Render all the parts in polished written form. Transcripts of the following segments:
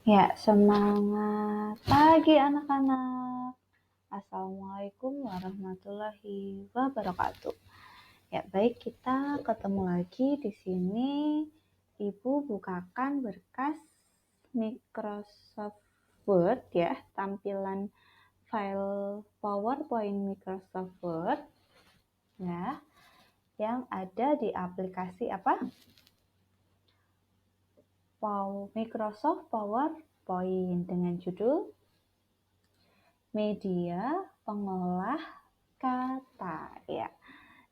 Ya, semangat pagi anak-anak. Assalamualaikum warahmatullahi wabarakatuh. Ya, baik, kita ketemu lagi di sini. Ibu bukakan berkas Microsoft Word ya, tampilan file PowerPoint Microsoft Word ya, yang ada di aplikasi apa? Microsoft PowerPoint dengan judul Media Pengolah Kata ya.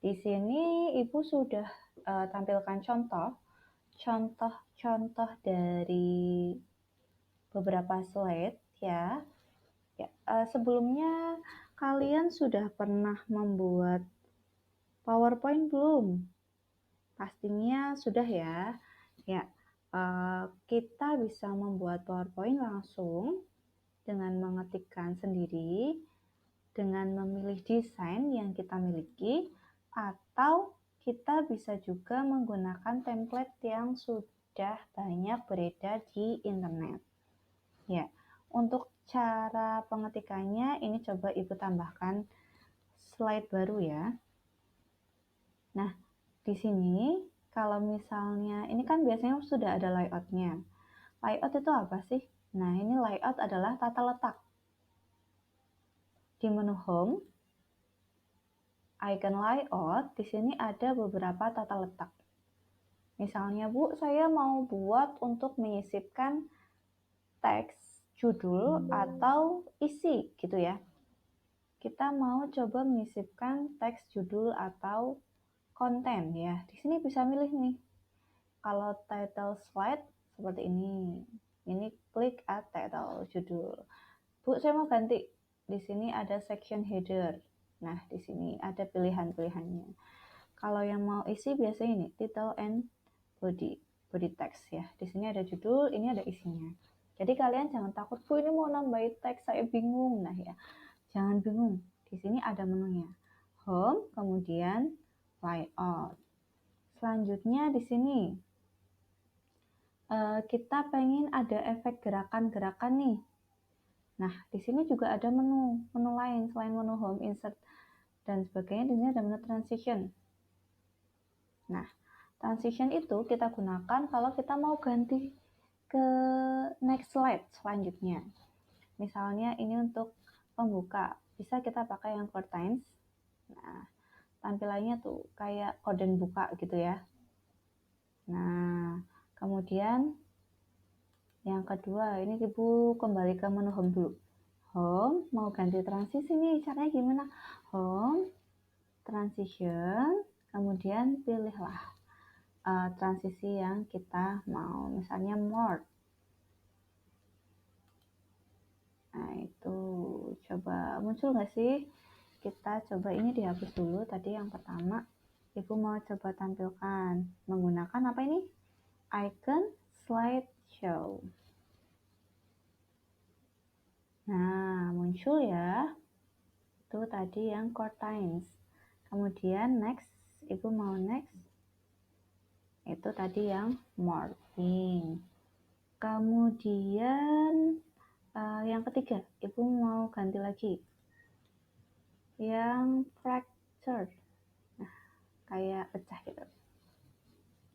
Di sini Ibu sudah tampilkan contoh dari beberapa slide ya. Sebelumnya kalian sudah pernah membuat PowerPoint belum? Pastinya sudah ya. Ya, kita bisa membuat PowerPoint langsung dengan mengetikkan sendiri, dengan memilih desain yang kita miliki, atau kita bisa juga menggunakan template yang sudah banyak beredar di internet. Ya, untuk cara pengetikannya ini coba Ibu tambahkan slide baru ya. Nah, di sini kalau misalnya ini kan biasanya sudah ada layoutnya. Layout itu apa sih? Nah, ini layout adalah tata letak. Di menu Home, icon layout, di sini ada beberapa tata letak. Misalnya, Bu, saya mau buat untuk menyisipkan teks, judul, atau isi, gitu ya. Kita mau coba menyisipkan teks, judul, atau konten ya. Di sini bisa milih nih. Kalau title slide seperti ini. Ini klik add title, judul. Bu, saya mau ganti. Di sini ada section header. Nah, di sini ada pilihan-pilihannya. Kalau yang mau isi biasanya ini title and body text ya. Di sini ada judul, ini ada isinya. Jadi kalian jangan takut, Bu ini mau nambahin teks, saya bingung. Nah ya, jangan bingung. Di sini ada menunya. Home, kemudian layout. Selanjutnya di sini kita pengen ada efek gerakan-gerakan nih. Nah, di sini juga ada menu lain selain menu home, insert dan sebagainya. Di sini ada menu transition. Nah, transition itu kita gunakan kalau kita mau ganti ke next slide selanjutnya. Misalnya ini untuk pembuka, bisa kita pakai yang curtains. Nah, tampilannya tuh kayak kode buka gitu ya. Nah, kemudian yang kedua, ini Ibu kembali ke menu home dulu. Home, mau ganti transisi nih, caranya gimana? Home, transition, kemudian pilihlah transisi yang kita mau, misalnya more. Nah, itu coba muncul nggak sih? Kita coba ini dihapus dulu, tadi yang pertama. Ibu mau coba tampilkan menggunakan apa ini? Icon slideshow. Nah, muncul ya. Itu tadi yang curtains. Kemudian next, Ibu mau next. Itu tadi yang morphing. Kemudian yang ketiga, Ibu mau ganti lagi. Yang fracture. Nah, kayak pecah gitu.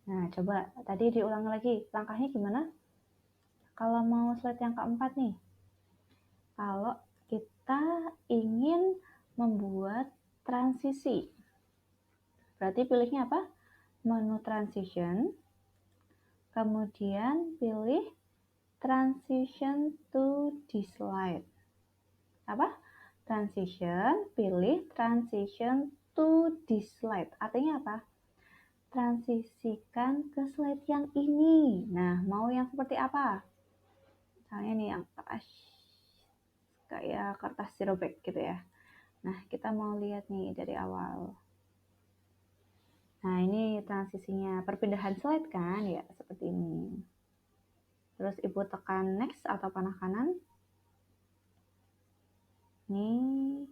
Nah, coba tadi diulang lagi. Langkahnya gimana? Kalau mau slide yang keempat nih. Kalau kita ingin membuat transisi. Berarti pilihnya apa? Menu transition. Kemudian pilih transition to this slide. Apa? Transition, pilih transition to this slide. Artinya apa? Transisikan ke slide yang ini. Nah, mau yang seperti apa? Misalnya nih yang kayak kertas zero-bag gitu ya. Nah, kita mau lihat nih dari awal. Nah, ini transisinya perpindahan slide kan? Ya, seperti ini. Terus Ibu tekan next atau panah kanan. Nih.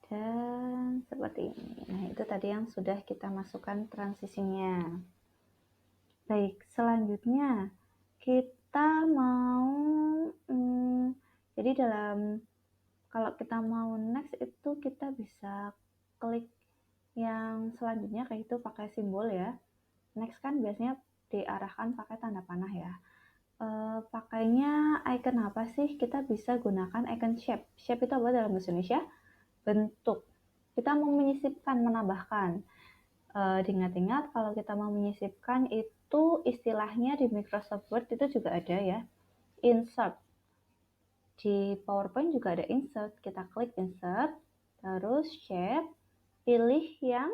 Dan seperti ini. Nah, itu tadi yang sudah kita masukkan transisinya. Baik, selanjutnya kita mau jadi kalau kita mau next itu kita bisa klik yang selanjutnya kayak itu pakai simbol ya. Next kan biasanya diarahkan pakai tanda panah ya. Pakainya icon apa sih? Kita bisa gunakan icon shape. Shape itu apa dalam bahasa Indonesia? Bentuk. Kita mau menyisipkan, menambahkan. Diingat-ingat kalau kita mau menyisipkan itu istilahnya di Microsoft Word itu juga ada ya. Insert. Di PowerPoint juga ada insert. Kita klik insert, terus shape, pilih yang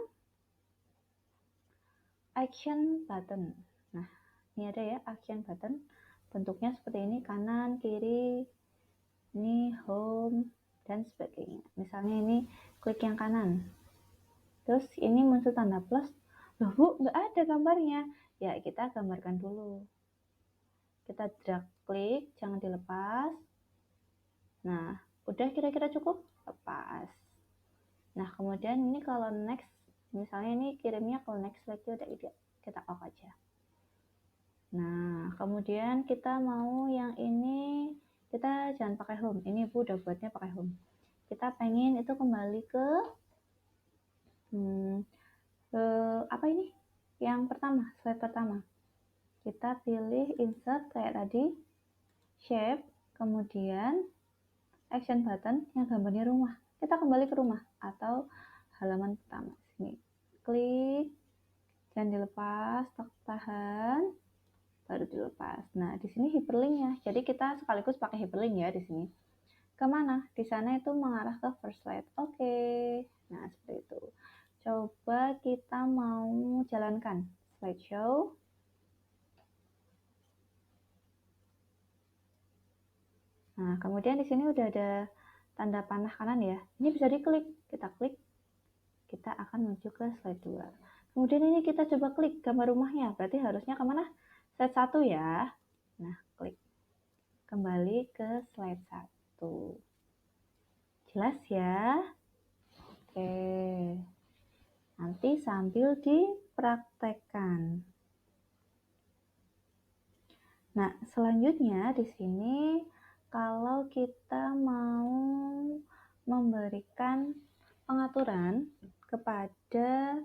action button. Nah, ini ada ya action button. Bentuknya seperti ini, kanan, kiri, ini home, dan sebagainya. Misalnya ini klik yang kanan. Terus ini muncul tanda plus. Loh Bu, nggak ada gambarnya. Ya, kita gambarkan dulu. Kita drag klik, jangan dilepas. Nah, udah kira-kira cukup? Lepas. Nah, kemudian ini kalau next, misalnya ini kirimnya ke next lagi udah kita off aja. Nah, kemudian kita mau yang ini, kita jangan pakai home. Ini Bu udah buatnya pakai home. Kita pengen itu kembali ke apa ini? Yang pertama, slide pertama. Kita pilih insert kayak tadi, shape, kemudian action button yang gambarnya rumah. Kita kembali ke rumah atau halaman pertama. Sini, klik, jangan dilepas, tahan, baru dilepas. Nah, di sini hyperlinknya. Jadi kita sekaligus pakai hyperlink ya di sini. Kemana? Di sana itu mengarah ke first slide. Oke. Nah, seperti itu. Coba kita mau jalankan slideshow. Nah, kemudian di sini udah ada tanda panah kanan ya. Ini bisa diklik. Kita klik, kita akan menuju ke slide 2. Kemudian ini kita coba klik gambar rumahnya. Berarti harusnya kemana? Slide 1 ya. Nah, klik. Kembali ke slide 1. Jelas ya? Oke. Nanti sambil dipraktekkan. Nah, selanjutnya di sini kalau kita mau memberikan pengaturan kepada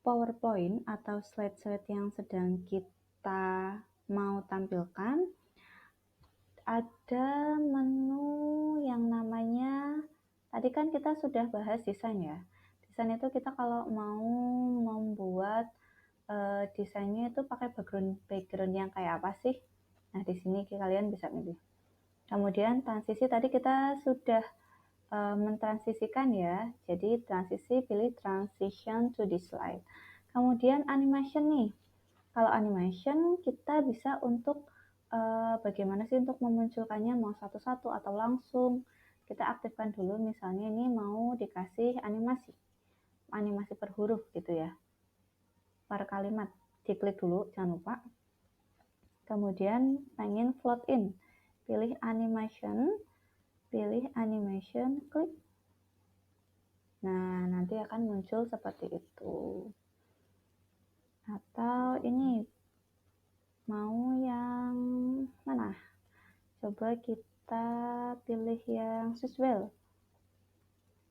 PowerPoint atau slide-slide yang sedang kita mau tampilkan, ada menu yang namanya, tadi kan kita sudah bahas desain ya. Desain itu kita kalau mau membuat desainnya itu pakai background yang kayak apa sih? Nah, di sini kalian bisa milih. Kemudian transisi tadi kita sudah mentransisikan ya. Jadi transisi pilih transition to this slide. Kemudian animation nih. Kalau animation kita bisa untuk bagaimana sih untuk memunculkannya, mau satu-satu atau langsung. Kita aktifkan dulu, misalnya ini mau dikasih animasi per huruf gitu ya, per kalimat. Diklik dulu, jangan lupa. Kemudian pengen float in, pilih animation, klik. Nah, nanti akan muncul seperti itu. Atau ini mau yang mana? Coba kita pilih yang Swisswheel.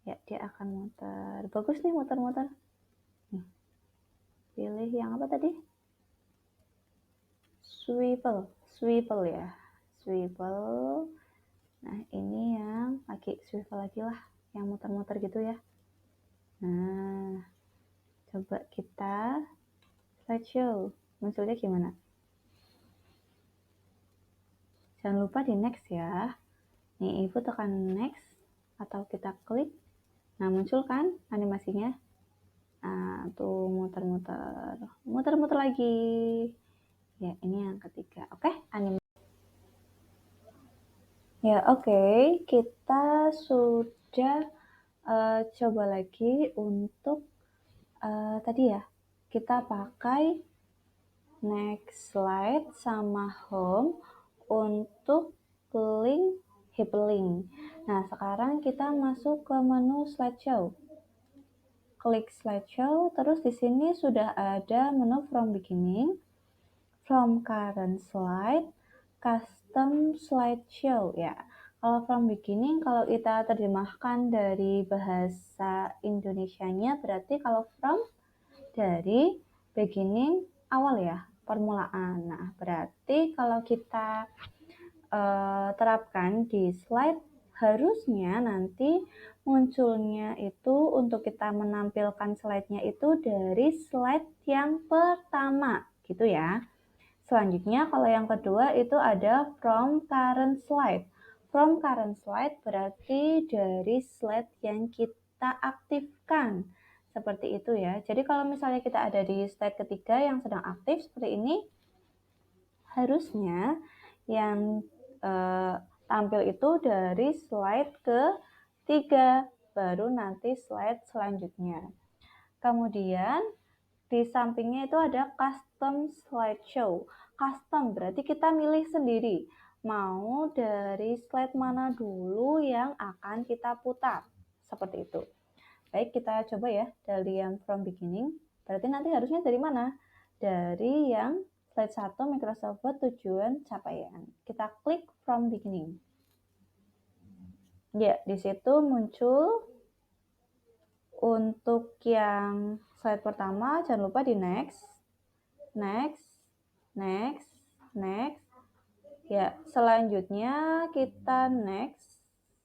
Ya, dia akan muter. Bagus nih muter-muter. Pilih yang apa tadi? Swivel ya. Swivel. Nah, ini yang pakai swivel lagi lah, yang muter-muter gitu ya. Nah, coba kita slideshow. Munculnya gimana? Jangan lupa di next ya. Nih, Ibu tekan next atau kita klik. Nah, muncul kan animasinya? Nah, tuh muter-muter. Muter-muter lagi. Ya, ini yang ketiga. Oke, Ya, oke. Kita sudah coba lagi untuk tadi ya. Kita pakai next slide sama home untuk link hyperlink. Nah, sekarang kita masuk ke menu slideshow. Klik slideshow, terus di sini sudah ada menu from beginning, From current slide, custom slideshow ya. Kalau from beginning, kalau kita terjemahkan dari bahasa Indonesianya, berarti kalau from dari beginning awal ya, permulaan. Nah, berarti kalau kita terapkan di slide, harusnya nanti munculnya itu untuk kita menampilkan slide-nya itu dari slide yang pertama, gitu ya. Selanjutnya, kalau yang kedua itu ada from current slide. From current slide berarti dari slide yang kita aktifkan. Seperti itu ya. Jadi kalau misalnya kita ada di slide ketiga yang sedang aktif seperti ini, harusnya yang tampil itu dari slide ketiga, baru nanti slide selanjutnya. Kemudian di sampingnya itu ada custom slideshow. Custom berarti kita milih sendiri. Mau dari slide mana dulu yang akan kita putar. Seperti itu. Baik, kita coba ya dari yang from beginning. Berarti nanti harusnya dari mana? Dari yang slide 1 Microsoft Word tujuan capaian. Kita klik from beginning. Ya, di situ muncul untuk yang slide pertama, jangan lupa di next, next, next, next. Ya, selanjutnya kita next.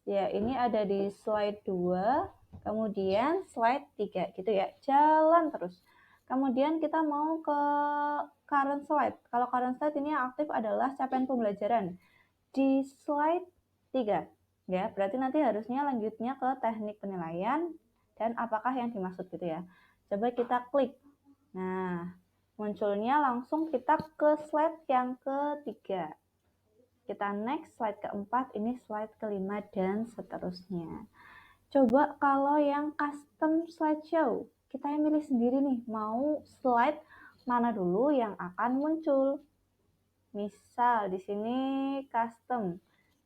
Ya, ini ada di slide 2, kemudian slide 3 gitu ya. Jalan terus. Kemudian kita mau ke current slide. Kalau current slide ini yang aktif adalah capaian pembelajaran di slide 3. Ya, berarti nanti harusnya lanjutnya ke teknik penilaian dan apakah yang dimaksud gitu ya. Coba kita klik. Nah, munculnya langsung kita ke slide yang ketiga. Kita next slide keempat, ini slide kelima dan seterusnya. Coba kalau yang custom slideshow, kita yang milih sendiri nih, mau slide mana dulu yang akan muncul. Misal di sini custom,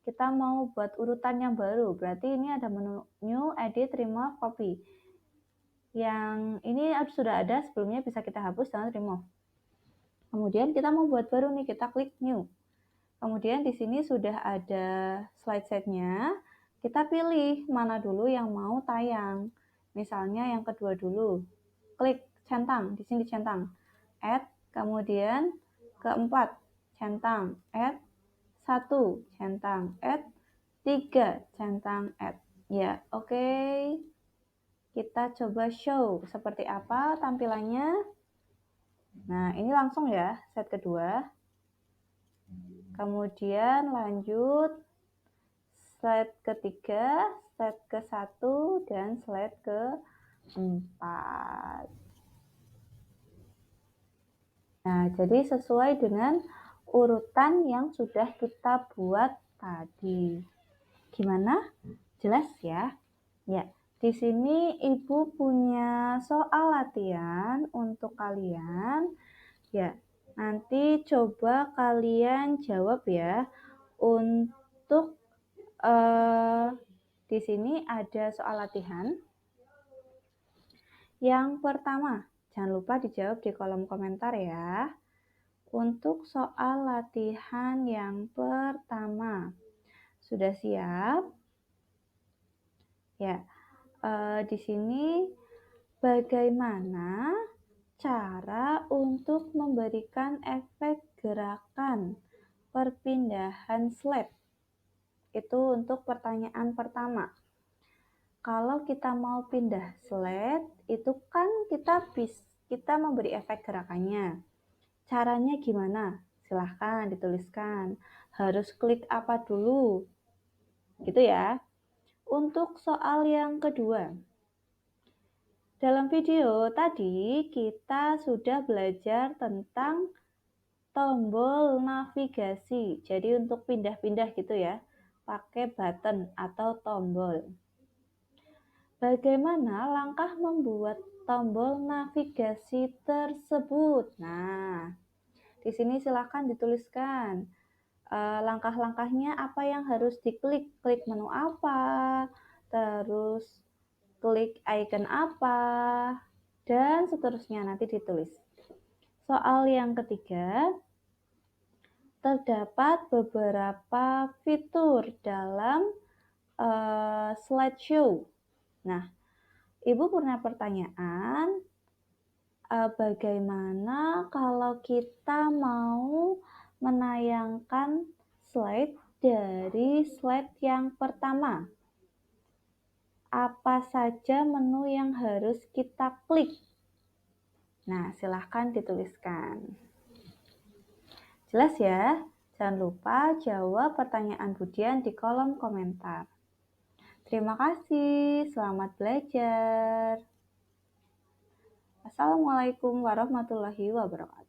kita mau buat urutan yang baru, berarti ini ada menu new, edit, remove, copy. Yang ini sudah ada sebelumnya, bisa kita hapus dengan remove. Kemudian kita mau buat baru nih, kita klik new. Kemudian di sini sudah ada slide set-nya. Kita pilih mana dulu yang mau tayang. Misalnya yang kedua dulu. Klik centang, di sini centang. Add, kemudian keempat, centang, add, 1, centang, add, 3, centang, add. Ya, oke. Kita coba show seperti apa tampilannya. Nah, ini langsung ya, set kedua. Kemudian lanjut slide ketiga, slide ke-1, dan slide ke-4. Nah, jadi sesuai dengan urutan yang sudah kita buat tadi. Gimana? Jelas ya? Ya, di sini Ibu punya soal latihan untuk kalian. Ya, nanti coba kalian jawab ya. Untuk di sini ada soal latihan. Yang pertama, jangan lupa dijawab di kolom komentar ya. Untuk soal latihan yang pertama, sudah siap? Ya, di sini bagaimana cara untuk memberikan efek gerakan perpindahan slide? Itu untuk pertanyaan pertama. Kalau kita mau pindah slide, itu kan kita memberi efek gerakannya. Caranya gimana? Silahkan dituliskan. Harus klik apa dulu? Gitu ya. Untuk soal yang kedua. Dalam video tadi kita sudah belajar tentang tombol navigasi. Jadi untuk pindah-pindah gitu ya, pakai button atau tombol. Bagaimana langkah membuat tombol navigasi tersebut? Nah, di sini silakan dituliskan langkah-langkahnya apa yang harus diklik, klik menu apa, terus klik icon apa, dan seterusnya nanti ditulis. Soal yang ketiga, terdapat beberapa fitur dalam slideshow. Nah, Ibu punya pertanyaan, bagaimana kalau kita mau menayangkan slide dari slide yang pertama? Apa saja menu yang harus kita klik? Nah, silahkan dituliskan. Jelas ya? Jangan lupa jawab pertanyaan Budian di kolom komentar. Terima kasih, selamat belajar. Assalamualaikum warahmatullahi wabarakatuh.